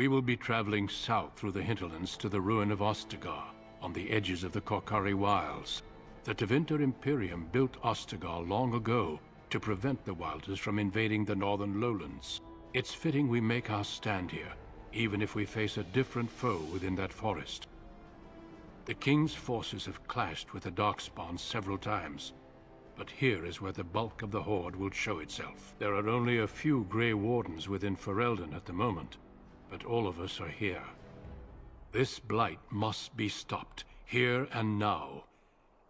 We will be traveling south through the hinterlands to the ruin of Ostagar, on the edges of the Korkari Wilds. The Tevinter Imperium built Ostagar long ago to prevent the Wilders from invading the northern lowlands. It's fitting we make our stand here, even if we face a different foe within that forest. The King's forces have clashed with the Darkspawn several times, but here is where the bulk of the Horde will show itself. There are only a few Grey Wardens within Ferelden at the moment, but all of us are here. This blight must be stopped, here and now.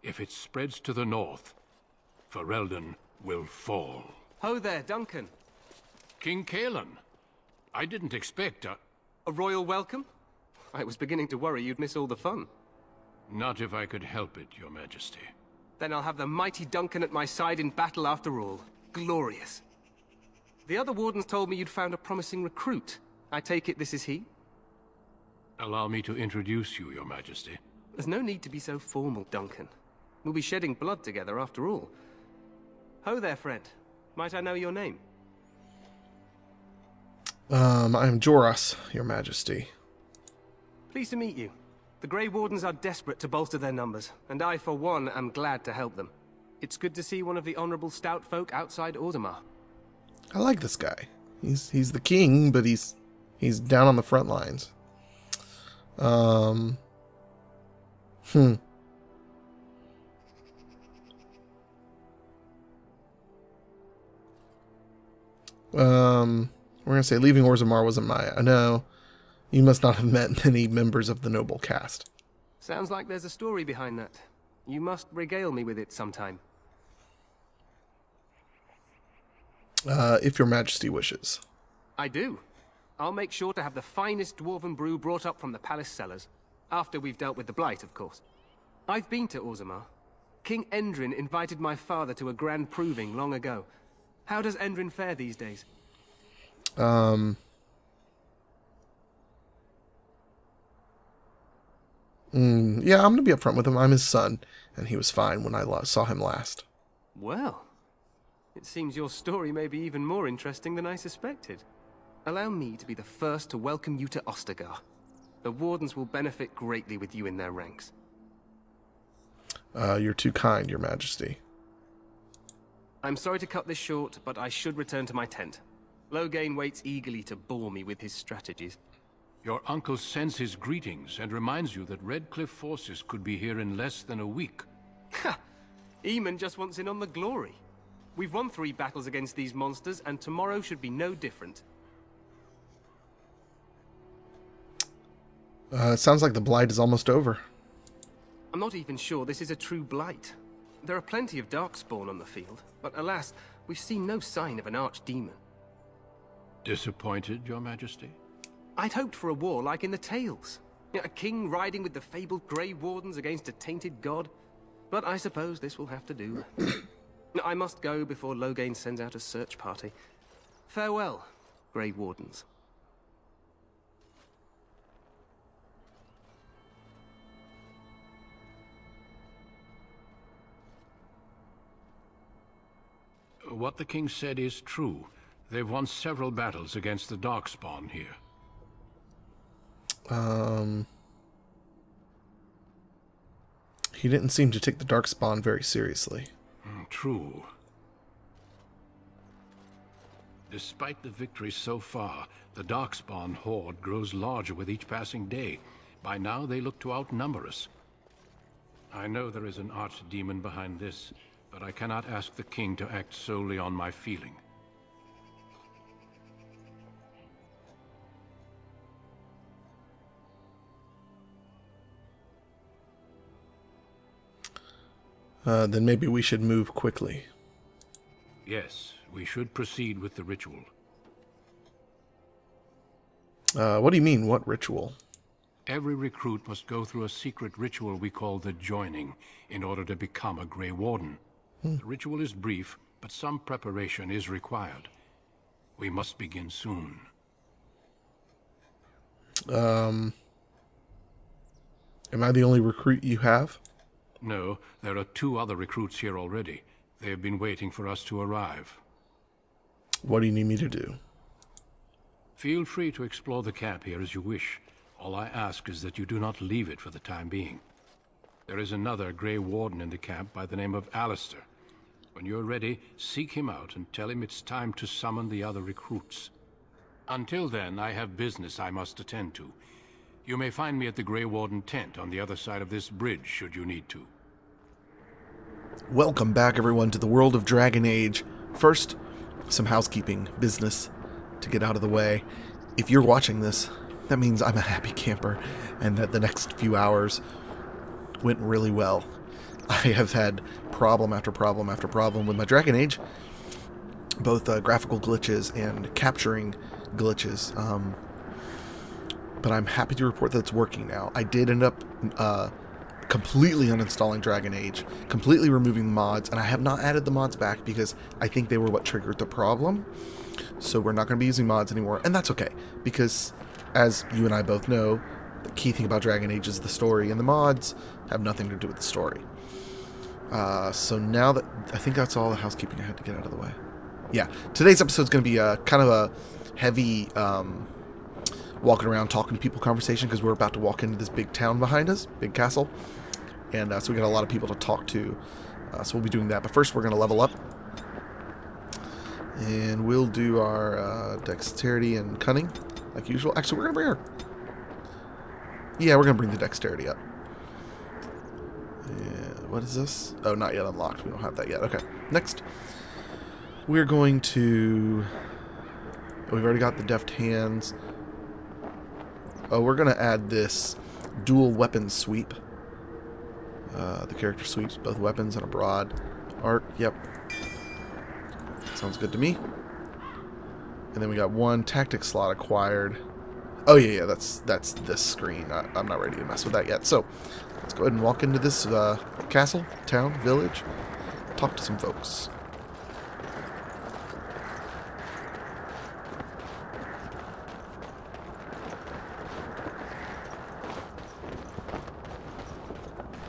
If it spreads to the north, Ferelden will fall. Ho there, Duncan. King Kaelan, I didn't expect a royal welcome? I was beginning to worry you'd miss all the fun. Not if I could help it, Your Majesty. Then I'll have the mighty Duncan at my side in battle after all. Glorious. The other wardens told me you'd found a promising recruit. I take it this is he? Allow me to introduce you, Your Majesty. There's no need to be so formal, Duncan. We'll be shedding blood together after all. Ho there, friend. Might I know your name? I'm Joras, Your Majesty. Pleased to meet you. The Grey Wardens are desperate to bolster their numbers, and I, for one, am glad to help them. It's good to see one of the honorable stout folk outside Ordomar. I like this guy. He's the king, but he's down on the front lines. We're gonna say leaving Orzammar wasn't my... No, you must not have met many members of the noble caste. Sounds like there's a story behind that. You must regale me with it sometime. If Your Majesty wishes. I do. I'll make sure to have the finest dwarven brew brought up from the palace cellars. After we've dealt with the blight, of course. I've been to Orzammar. King Endrin invited my father to a grand proving long ago. How does Endrin fare these days? Yeah, I'm gonna be upfront with him. I'm his son, and he was fine when I saw him last. Well, it seems your story may be even more interesting than I suspected. Allow me to be the first to welcome you to Ostagar. The Wardens will benefit greatly with you in their ranks. You're too kind, Your Majesty. I'm sorry to cut this short, but I should return to my tent. Loghain waits eagerly to bore me with his strategies. Your uncle sends his greetings and reminds you that Redcliffe forces could be here in less than a week. Ha! Eamon just wants in on the glory. We've won 3 battles against these monsters, and tomorrow should be no different. It sounds like the blight is almost over. I'm not even sure this is a true blight. There are plenty of darkspawn on the field, but alas, we've seen no sign of an archdemon. Disappointed, Your Majesty? I'd hoped for a war like in the tales. A king riding with the fabled Grey Wardens against a tainted god. But I suppose this will have to do. I must go before Loghain sends out a search party. Farewell, Grey Wardens. What the king said is true. They've won several battles against the Darkspawn here. He didn't seem to take the Darkspawn very seriously. True. Despite the victories so far, the Darkspawn horde grows larger with each passing day. By now, they look to outnumber us. I know there is an archdemon behind this, but I cannot ask the king to act solely on my feeling. Then maybe we should move quickly. Yes, we should proceed with the ritual. What do you mean, what ritual? Every recruit must go through a secret ritual we call the Joining in order to become a Grey Warden. The ritual is brief, but some preparation is required. We must begin soon. Am I the only recruit you have? No, there are 2 other recruits here already. They have been waiting for us to arrive. What do you need me to do? Feel free to explore the camp here as you wish. All I ask is that you do not leave it for the time being. There is another Grey Warden in the camp by the name of Alistair. When you're ready, seek him out and tell him it's time to summon the other recruits. Until then, I have business I must attend to. You may find me at the Grey Warden tent on the other side of this bridge, should you need to. Welcome back, everyone, to the world of Dragon Age. First, some housekeeping business to get out of the way. If you're watching this, that means I'm a happy camper, and that the next few hours went really well. I have had problem after problem after problem with my Dragon Age, both graphical glitches and capturing glitches, but I'm happy to report that it's working now. I did end up completely uninstalling Dragon Age, completely removing the mods, and I have not added the mods back because I think they were what triggered the problem. So we're not going to be using mods anymore, and that's okay, because as you and I both know, the key thing about Dragon Age is the story, and the mods have nothing to do with the story. So now that I think that's all the housekeeping I had to get out of the way. Yeah, today's episode is going to be kind of a heavy walking around talking to people conversation, because we're about to walk into this big town behind us, big castle, and so we got a lot of people to talk to. So we'll be doing that, but first we're going to level up. And we'll do our dexterity and cunning, like usual. Actually, we're going to bring our... Yeah, we're going to bring the dexterity up. Yeah, what is this? Oh, not yet unlocked. We don't have that yet. Okay, next. We're going to... We've already got the deft hands. Oh, we're going to add this dual weapon sweep. The character sweeps both weapons and a broad arc. Yep. Sounds good to me. And then we got one tactic slot acquired. Oh yeah, that's this screen. I'm not ready to mess with that yet. So let's go ahead and walk into this castle, town, village, talk to some folks.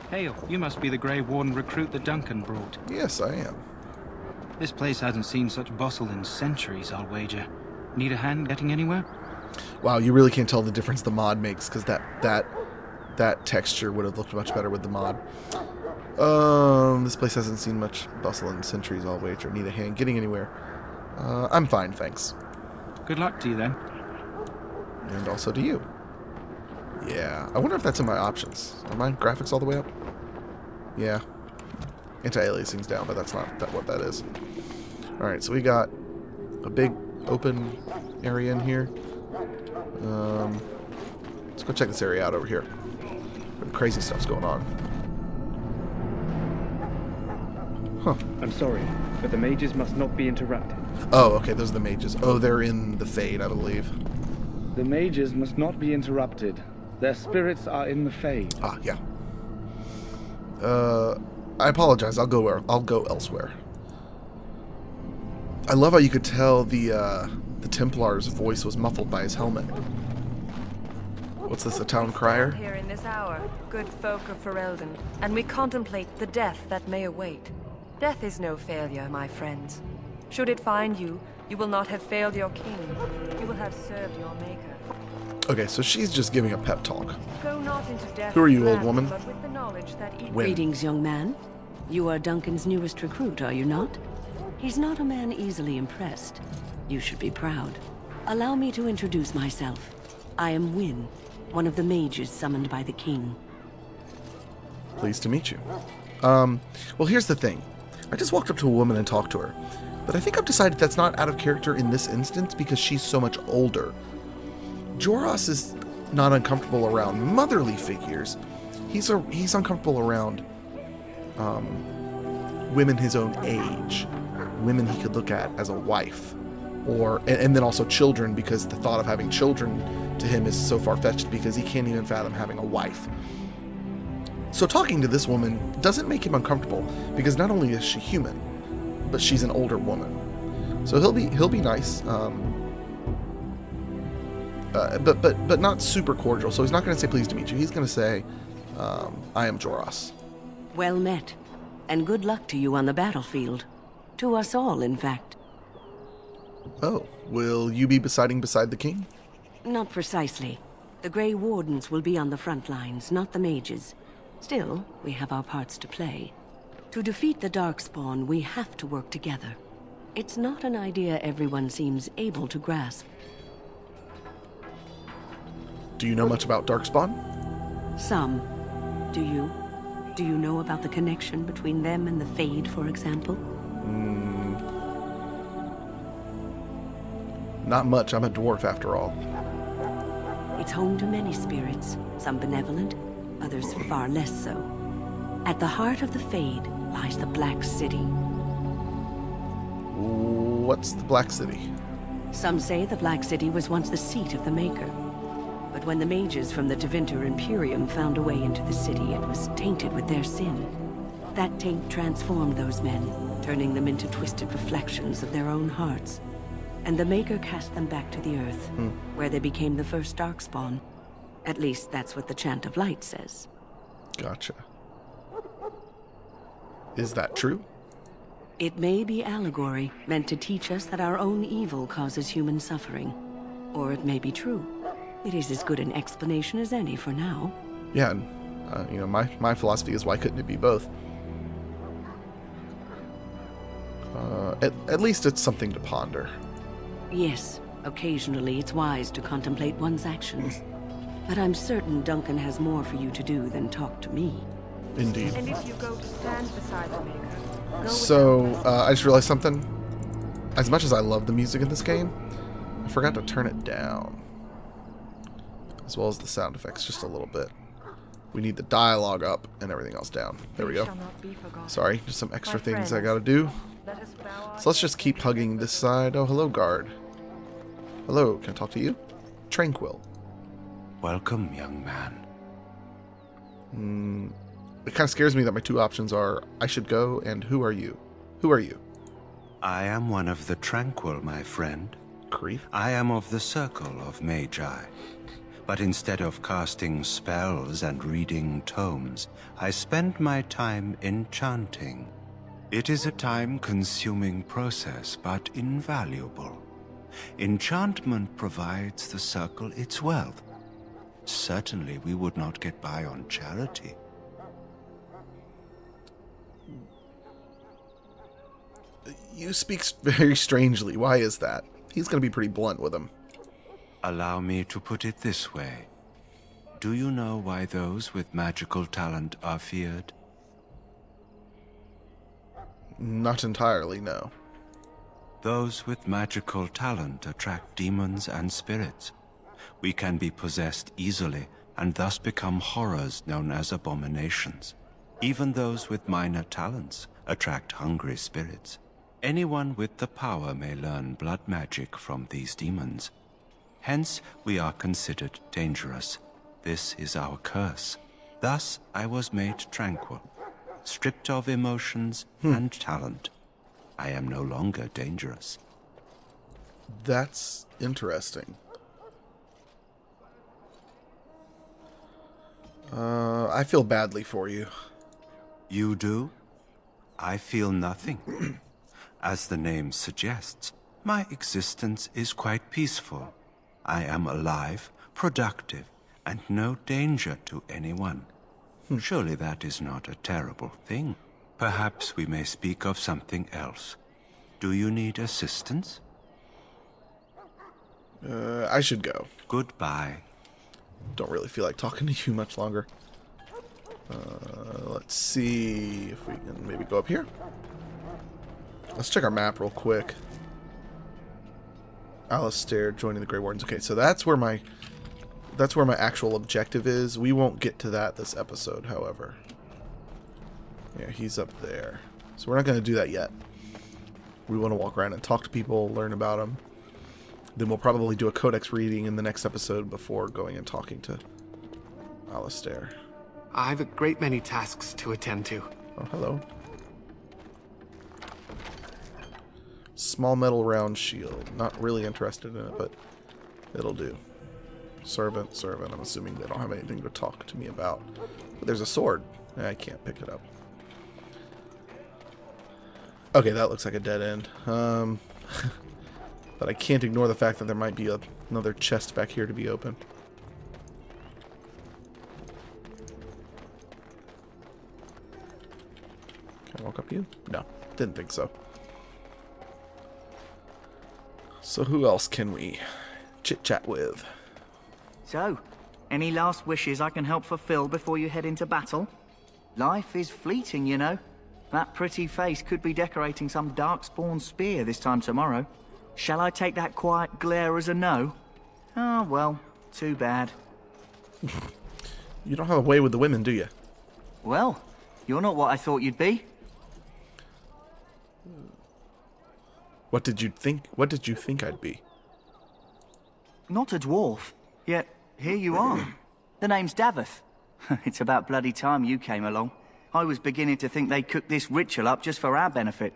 Hail, you must be the Grey Warden recruit that Duncan brought. Yes, I am. This place hasn't seen such bustle in centuries, I'll wager. Need a hand getting anywhere? Wow, you really can't tell the difference the mod makes, because that texture would have looked much better with the mod. This place hasn't seen much bustle in centuries, I'll wager. Need a hand getting anywhere. I'm fine, thanks. Good luck to you, then. And also to you. Yeah, I wonder if that's in my options. Are my graphics all the way up? Yeah. Anti-aliasing's down, but that's not what that is. Alright, so we got a big open area in here. Let's go check this area out over here. Crazy stuff's going on. Huh. I'm sorry, but the mages must not be interrupted. Oh, okay, those are the mages. Oh, they're in the Fade, I believe. The mages must not be interrupted. Their spirits are in the Fade. Ah, yeah. I apologize. I'll go elsewhere. I love how you could tell the Templar's voice was muffled by his helmet. What's this, a town crier? Here in this hour, good folk of Ferelden, and we contemplate the death that may await. Death is no failure, my friends. Should it find you, you will not have failed your king. You will have served your maker. Okay, so she's just giving a pep talk. Go not into death. Who are you, old woman? But with the knowledge that When? Greetings, young man. You are Duncan's newest recruit, are you not? He's not a man easily impressed. You should be proud. Allow me to introduce myself. I am Wynne, one of the mages summoned by the king. Pleased to meet you. Well, here's the thing. I just walked up to a woman and talked to her. But I think I've decided that's not out of character in this instance because she's so much older. Joros is not uncomfortable around motherly figures. He's uncomfortable around women his own age, women he could look at as a wife, and then also children, because the thought of having children to him is so far-fetched because he can't even fathom having a wife. So talking to this woman doesn't make him uncomfortable because not only is she human, but she's an older woman. So he'll be nice. But not super cordial. So he's not going to say pleased to meet you. He's going to say, I am Joros. Well met, and good luck to you on the battlefield. To us all, in fact. Oh, will you be beside the king? Not precisely. The Grey Wardens will be on the front lines, not the mages. Still, we have our parts to play. To defeat the Darkspawn, we have to work together. It's not an idea everyone seems able to grasp. Do you know much about Darkspawn? Some. Do you? Do you know about the connection between them and the Fade, for example? Not much. I'm a dwarf after all. It's home to many spirits, some benevolent, others far less so. At the heart of the Fade lies the Black City. What's the Black City? Some say the Black City was once the seat of the Maker. But when the mages from the Tevinter Imperium found a way into the city, it was tainted with their sin. That taint transformed those men, turning them into twisted reflections of their own hearts. And the Maker cast them back to the Earth, where they became the first Darkspawn. At least that's what the Chant of Light says. Gotcha. Is that true? It may be allegory, meant to teach us that our own evil causes human suffering. Or it may be true. It is as good an explanation as any for now. Yeah, and, my philosophy is why couldn't it be both? At least it's something to ponder. Yes, occasionally it's wise to contemplate one's actions. But I'm certain Duncan has more for you to do than talk to me. Indeed. And if you go to stand beside the Maker, go So, I just realized something. As much as I love the music in this game, I forgot to turn it down. As well as the sound effects, just a little bit. We need the dialogue up and everything else down. There we go. Sorry, just some extra things I gotta do. So let's just keep hugging this side. Oh, hello, guard. Hello, can I talk to you? Tranquil. Welcome, young man. It kind of scares me that my two options are, I should go, and who are you? Who are you? I am one of the Tranquil, my friend. Creep. I am of the Circle of Magi. But instead of casting spells and reading tomes, I spend my time enchanting. It is a time-consuming process, but invaluable. Enchantment provides the Circle its wealth. Certainly we would not get by on charity. You speak very strangely. Why is that? He's going to be pretty blunt with him. Allow me to put it this way. Do you know why those with magical talent are feared? Not entirely, no. Those with magical talent attract demons and spirits. We can be possessed easily and thus become horrors known as abominations. Even those with minor talents attract hungry spirits. Anyone with the power may learn blood magic from these demons. Hence, we are considered dangerous. This is our curse. Thus, I was made tranquil, stripped of emotions and talent. I am no longer dangerous. That's interesting. I feel badly for you. You do? I feel nothing. As the name suggests, my existence is quite peaceful. I am alive, productive, and no danger to anyone. Surely that is not a terrible thing. Perhaps we may speak of something else. Do you need assistance? I should go. Goodbye. Don't really feel like talking to you much longer. Let's see if we can maybe go up here. Let's check our map real quick. Alistair joining the Grey Wardens. Okay, so that's where my actual objective is. We won't get to that this episode, however. Yeah, he's up there. So we're not going to do that yet. We want to walk around and talk to people, learn about them. Then we'll probably do a codex reading in the next episode before going and talking to Alistair. I have a great many tasks to attend to. Oh, hello. Small metal round shield. Not really interested in it, but it'll do. Servant. I'm assuming they don't have anything to talk to me about. But there's a sword. I can't pick it up. Okay, that looks like a dead end. But But I can't ignore the fact that there might be another chest back here to be opened. Can I walk up you? No, didn't think so. So who else can we chit-chat with? So, any last wishes I can help fulfill before you head into battle? Life is fleeting, you know. That pretty face could be decorating some darkspawn spear this time tomorrow. Shall I take that quiet glare as a no? Oh, well, too bad. You don't have a way with the women, do you? Well, you're not what I thought you'd be. What did you think I'd be? Not a dwarf. Yet, here you are. The name's Davith. It's about bloody time you came along. I was beginning to think they cooked this ritual up just for our benefit.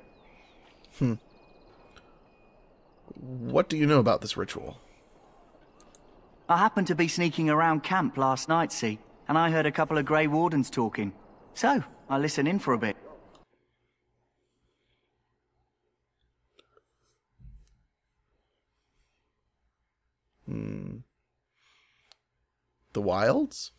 What do you know about this ritual? I happened to be sneaking around camp last night, see, and I heard a couple of Grey Wardens talking. So, I listened in for a bit. The wilds?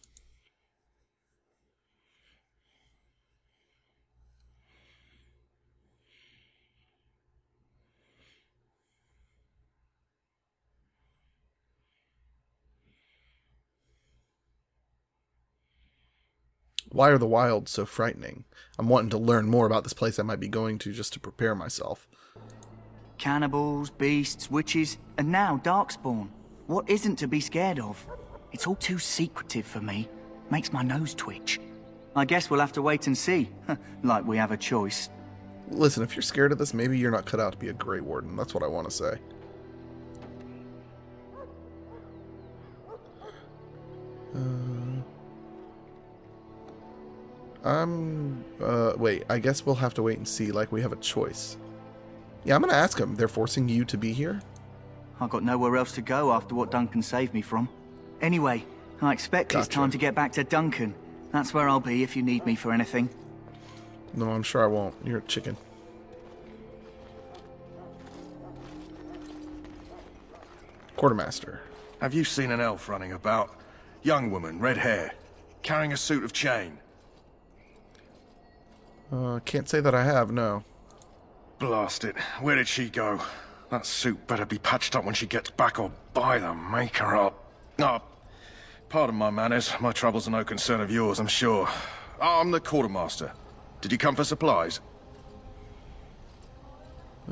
Why are the wilds so frightening? I'm wanting to learn more about this place I might be going to just to prepare myself. Cannibals, beasts, witches, and now darkspawn. What isn't to be scared of? It's all too secretive for me. Makes my nose twitch. I guess we'll have to wait and see. Like we have a choice. Listen, if you're scared of this, maybe you're not cut out to be a Grey Warden. That's what I want to say. Wait, I guess we'll have to wait and see, like we have a choice. Yeah, I'm gonna ask them. They're forcing you to be here? I've got nowhere else to go after what Duncan saved me from. Anyway, I expect it's time to get back to Duncan. That's where I'll be if you need me for anything. No, I'm sure I won't. You're a chicken. Quartermaster. Have you seen an elf running about? Young woman, red hair, carrying a suit of chain. Can't say that I have, no. Blast it. Where did she go? That suit better be patched up when she gets back, or by the maker up. Oh, pardon my manners. My troubles are no concern of yours, I'm sure. Oh, I'm the quartermaster. Did you come for supplies?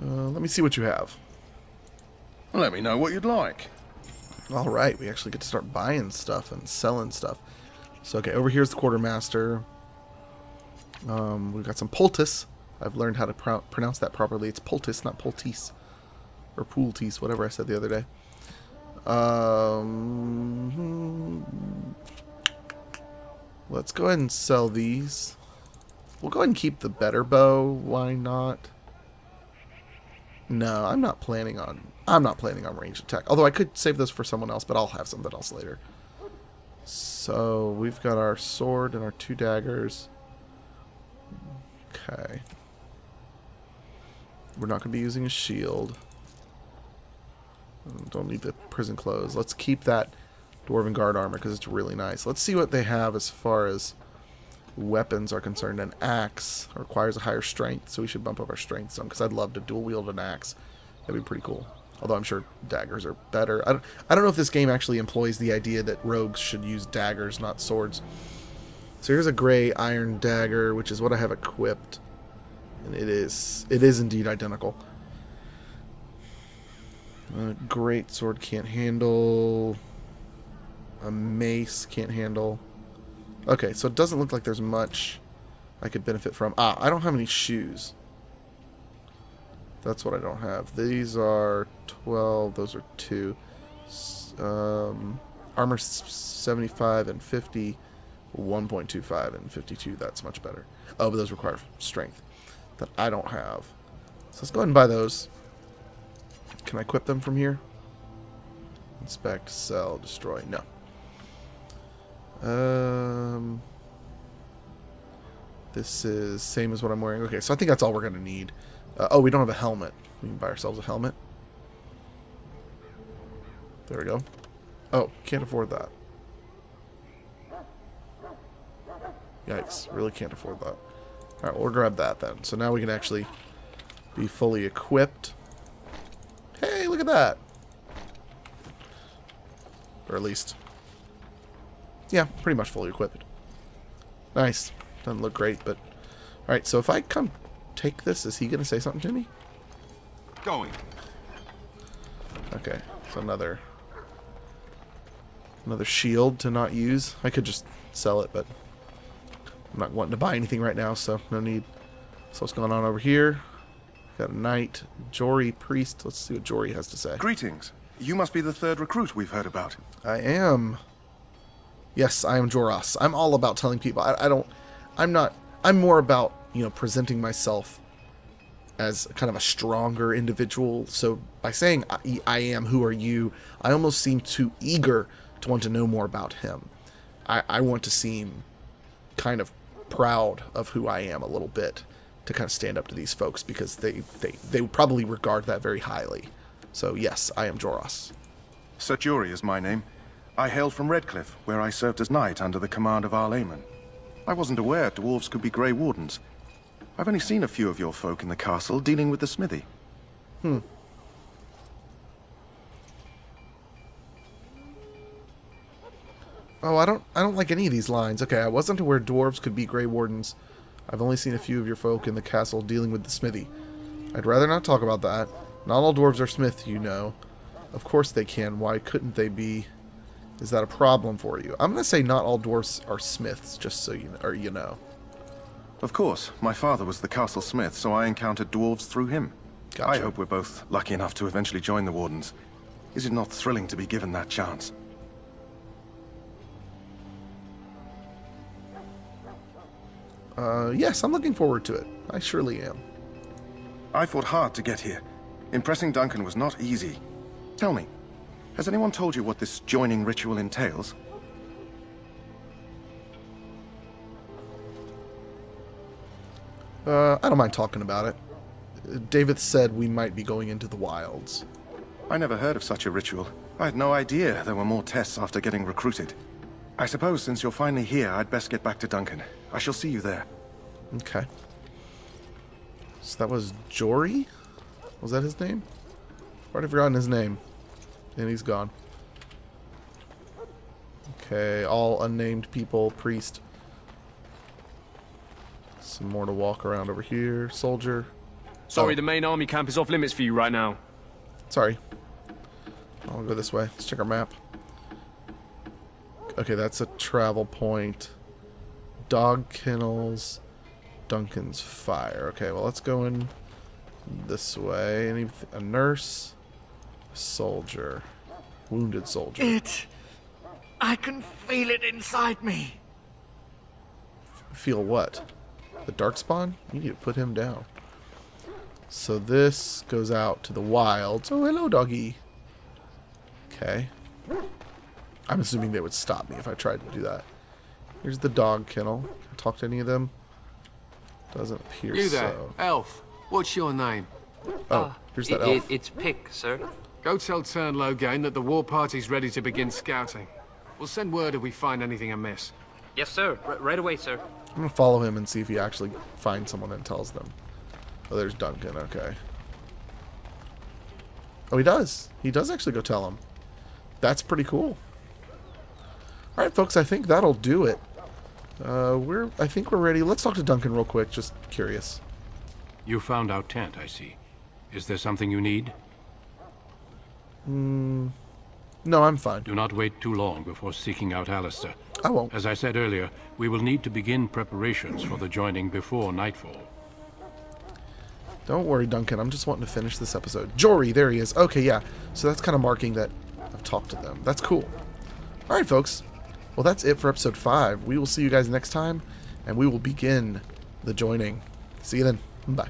Let me see what you have. Well, let me know what you'd like. Alright, we actually get to start buying stuff and selling stuff. So, okay, over here's the quartermaster. We've got some poultice. I've learned how to pronounce that properly. It's poultice, not poultice. Or poultice, whatever I said the other day. Let's go ahead and sell these. We'll go ahead and keep the better bow. Why not? No, I'm not planning on ranged attack. Although I could save those for someone else, but I'll have something else later. So we've got our sword and our 2 daggers. Okay. We're not going to be using a shield. Don't need the prison clothes. Let's keep that Dwarven Guard armor because it's really nice. Let's see what they have as far as weapons are concerned. An axe requires a higher strength, so we should bump up our strength some because I'd love to dual wield an axe. That'd be pretty cool. Although I'm sure daggers are better. I don't know if this game actually employs the idea that rogues should use daggers, not swords. So here's a gray iron dagger, which is what I have equipped. And it is indeed identical. Great sword can't handle. A mace can't handle. Okay, so it doesn't look like there's much I could benefit from. I don't have any shoes. That's what I don't have. These are 12. Those are 2. Armor 75 and 50. 1.25 and 52. That's much better. Oh, but those require strength that I don't have. So let's go ahead and buy those. Can I equip them from here? Inspect, sell, destroy. No. This is same as what I'm wearing. Okay, so I think that's all we're going to need. Oh, we don't have a helmet. We can buy ourselves a helmet. There we go. Oh, can't afford that. Yikes, really can't afford that. Alright, we'll grab that then. So now we can actually be fully equipped. Hey, look at that! Or at least... yeah, pretty much fully equipped. Nice. Doesn't look great, but... alright, so if I come take this, is he going to say something to me? Going. Okay, so another shield to not use. I could just sell it, but I'm not wanting to buy anything right now, so no need. So what's going on over here? Got a knight, Jory, priest. Let's see what Jory has to say. Greetings. You must be the third recruit we've heard about. I am. Yes, I am Joras. I'm all about telling people. I'm more about, you know, presenting myself as kind of a stronger individual. So by saying I am, who are you, I almost seem too eager to want to know more about him. I want to seem kind of proud of who I am a little bit, to kind of stand up to these folks, because they probably regard that very highly. So yes, I am Joras. Sir Jory is my name. I hail from Redcliffe, where I served as knight under the command of Arl Eamon. I wasn't aware dwarves could be Grey Wardens. I've only seen a few of your folk in the castle dealing with the smithy. Oh, I don't like any of these lines. Okay, I wasn't aware dwarves could be Grey Wardens. I've only seen a few of your folk in the castle dealing with the smithy. I'd rather not talk about that. Not all dwarves are smiths, you know. Of course they can. Why couldn't they be? Is that a problem for you? I'm going to say not all dwarves are smiths, just so you know, or you know. Of course. My father was the castle smith, so I encountered dwarves through him. Gotcha. I hope we're both lucky enough to eventually join the Wardens. Is it not thrilling to be given that chance? Yes, I'm looking forward to it. I surely am. I fought hard to get here. Impressing Duncan was not easy. Tell me, has anyone told you what this joining ritual entails? I don't mind talking about it. David said we might be going into the wilds. I never heard of such a ritual. I had no idea there were more tests after getting recruited. I suppose since you're finally here, I'd best get back to Duncan. I shall see you there. Okay. So that was Jory? Was that his name? I've already forgotten his name. And he's gone. Okay, all unnamed people, priest. Some more to walk around over here. Soldier. Sorry, Oh. the main army camp is off limits for you right now. Sorry. I'll go this way. Let's check our map. Okay, that's a travel point. Dog kennels. Duncan's fire. Okay, well, let's go in this way. A nurse. A soldier. Wounded soldier. I can feel it inside me. Feel what? The darkspawn? You need to put him down. So this goes out to the wilds. Oh, hello, doggy. Okay. I'm assuming they would stop me if I tried to do that. Here's the dog kennel. Can I talk to any of them? Doesn't appear You there, so. elf. What's your name? Oh, here's that elf. It's Pick, sir. Go tell Turn Logain that the war party's ready to begin scouting. We'll send word if we find anything amiss. Yes, sir. Right away, sir. I'm gonna follow him and see if he actually finds someone and tells them. Oh, there's Duncan. Okay. Oh, he does. He does actually go tell him. That's pretty cool. All right, folks. I think that'll do it. I think we're ready. Let's talk to Duncan real quick. Just curious. You found our tent, I see. Is there something you need? No, I'm fine. Do not wait too long before seeking out Alistair. I won't. As I said earlier, we will need to begin preparations for the joining before nightfall. Don't worry, Duncan. I'm just wanting to finish this episode. Jory, there he is. Okay, yeah. So that's kind of marking that I've talked to them. That's cool. All right, folks. Well, that's it for episode 5. We will see you guys next time, and we will begin the joining. See you then. Bye.